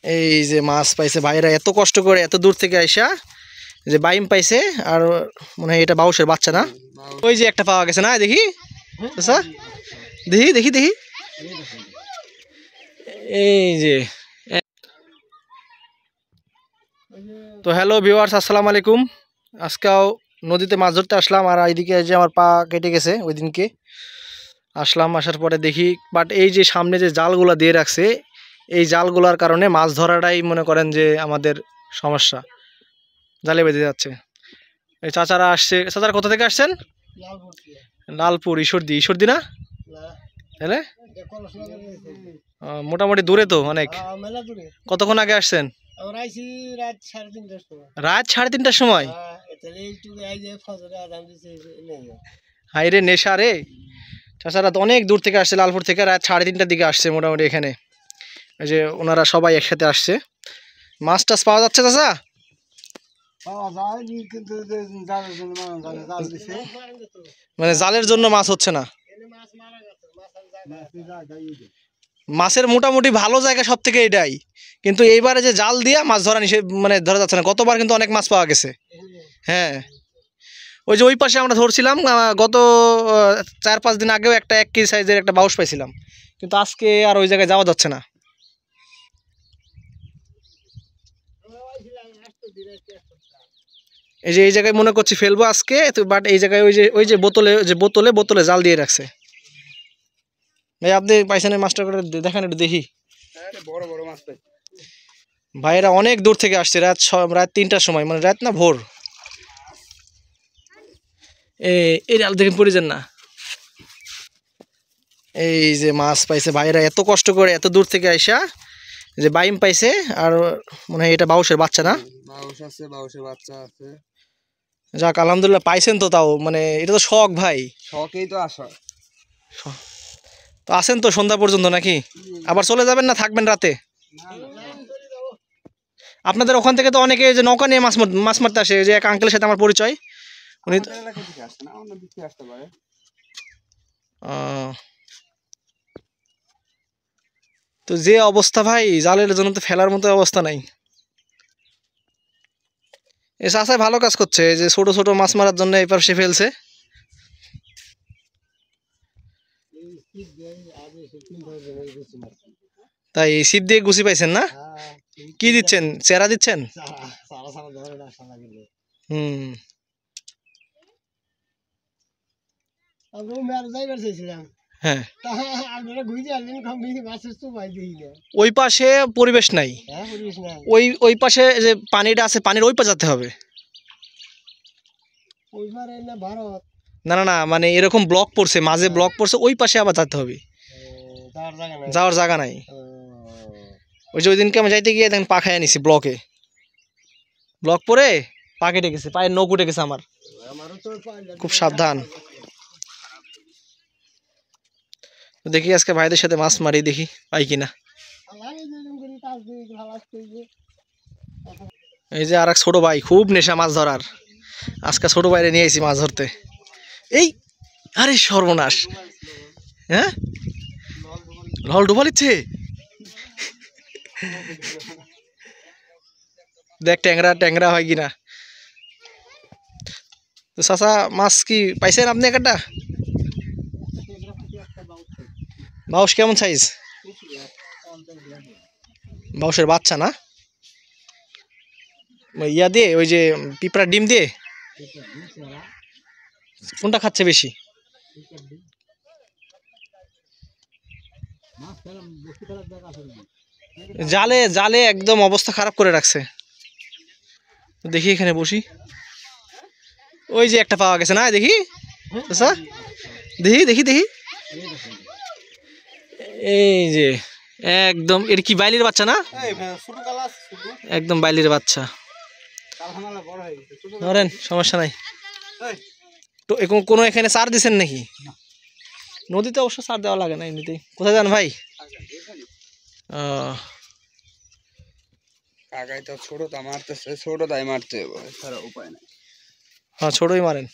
এই যে মাছ পাইছে ভাইরা এত কষ্ট করে এত দূর থেকে আইসা, যে বাইম পাইছে আর মনে হয় এটা বাউশের বাচ্চা না? ওই যে একটা পাওয়া গেছে না, দেখি আচ্ছা দেখি দেখি দেখি এই যে। তো হ্যালো ভিউয়ার্স, আসসালামু আলাইকুম। আজকেও নদীতে মাছ ধরতে আসলাম, আর এইদিকে যে আমার পা কেটে গেছে ওই দিনকে আসলাম, আসার পরে দেখি বাট এই যে সামনে যে জালগুলা দিয়ে রাখছে, এই জালগুলার কারণে মাছ ধরাটাই মনে করেন যে আমাদের সমস্যা, জালে বেঁধে যাচ্ছে। এই চাচারা আসছে। চাচারা কোথা থেকে আসছেন? লালপুর। ঈশ্বরদী না? তাহলে মোটামুটি দূরে তো অনেক। কতক্ষণ আগে আসছেন? রাত 3:30টার সময়? হাই রে নেশা রে। চাচারা তো অনেক দূর থেকে আসছে, লালপুর থেকে রাত 3:30টার দিকে আসছে মোটামুটি এখানে। এই যে ওনারা সবাই একসাথে আসছে। মাছ টাছ পাওয়া যাচ্ছে চাচা? মানে জালের জন্য মাছ হচ্ছে না। মাছের মোটামুটি ভালো জায়গা সব থেকে এটাই, কিন্তু এইবারে যে জাল দিয়া মাছ ধরা নিষেধ, মানে ধরা যাচ্ছে না। গতবার কিন্তু অনেক মাছ পাওয়া গেছে। হ্যাঁ, ওই যে ওই পাশে আমরা ধরছিলাম গত 4-5 দিন আগেও একটা 1 কেজি সাইজের একটা বাউস পাইছিলাম, কিন্তু আজকে আর ওই জায়গায় যাওয়া যাচ্ছে না। এই যে এই জায়গায় মনে করছি ফেলবো আজকে, বাট এই জায়গায় ওই যে বোতলে জাল দিয়ে রাখছে। ভাই আপনি পাইছেন মাছটা করে দেখেন, একটু দেখি। বড় বড় মাছ পাই। ভাইরা অনেক দূর থেকে আসছে, রাত 3টার সময়, মানে রাত না ভোর। এই ডাল দেখে পড়ে যান না। এই যে মাছ পাইছে ভাইরা এত কষ্ট করে এত দূর থেকে আইসা, যে বাইম পাইছে আর মনে হয় এটা বাউশের বাচ্চা না? বাউশের বাচ্চা আছে। যাক আলহামদুলিল্লাহ পাইছেন তো, তাও মানে এটা তো শখ ভাই, শখেই তো আসা। তো আসেন তো সন্ধ্যা পর্যন্ত নাকি? আবার চলে যাবেন না থাকবেন রাতে? আপনাদের ওখান থেকে তো অনেকে যে নৌকা নিয়ে মাছ মারতে আসে, যে এক আঙ্কেলের সাথে আমার পরিচয়, উনি তো যে অবস্থা ভাই, জালের জন্য তো ফেলার মতো অবস্থা নাই। এ চাষায় ভালো কাজ করছে, যে ছোট ছোট মাছ মারার জন্য এই পাশে ফেলছে। তাই ছিপ দিয়ে গুছি পাইছেন না? কি দিচ্ছেন, চেরা দিচ্ছেন? হুম, হ্যাঁ। ওই পাশে পরিবেশ নাই, ওই পাশে যে পানিটা আছে, পানির ওই পাশে যেতে হবে। না না না, মানে এরকম ব্লক পড়ছে, মাঝে ব্লক পড়ছে, ওই পাশে আবার যেতে হবে, যাওয়ার জায়গা নাই। ওই যে ওই দিনকে আমি যাইতে গিয়ে দেখেন পা খাইয়া নিছি, ব্লক পরে পা কেটে গেছে, পায়ের নখ উঠে গেছে আমার। খুব সাবধান। দেখি আজকে ভাইদের সাথে মাছ মারি, দেখি পাই কিনা। এই যে আর এক ছোট ভাই, খুব নেশা মাছ ধরার। আজকে ছোট ভাইরে নিয়ে আইছি মাছ ধরতে। এই আরে সর্বনাশ, হ্যাঁ লল ডুবা লিচ্ছে। দেখ ট্যাংরা হয় কিনা। তো চাচা মাছ কি পাইছেন আপনি? একটা বাউস কেমন সাইজ? বাউসের বাচ্চা না? ইয়া দিয়ে, ওই যে পিঁপড়ার ডিম দিয়ে? কোনটা খাচ্ছে বেশি? জালে একদম অবস্থা খারাপ করে রাখছে। দেখি এখানে বসি। ওই যে একটা পাওয়া গেছে না, দেখি আচ্ছা দেখি দেখি দেখি এই যে একদম, এর কি বাইলির বাচ্চা না? একদম বাইলির বাচ্চা। ধরেন, সমস্যা নাই। তো কোনো এখানে সার দিচ্ছেন নাকি? নদীতে অবশ্য সার দেওয়া লাগে না এমনিতেই। কোথায় যান ভাই? কাকাই তো ছোটটা মারতেছে, ছোটটাই মারতে হবে, উপায় নাই। হ্যাঁ ছোটই মারেন।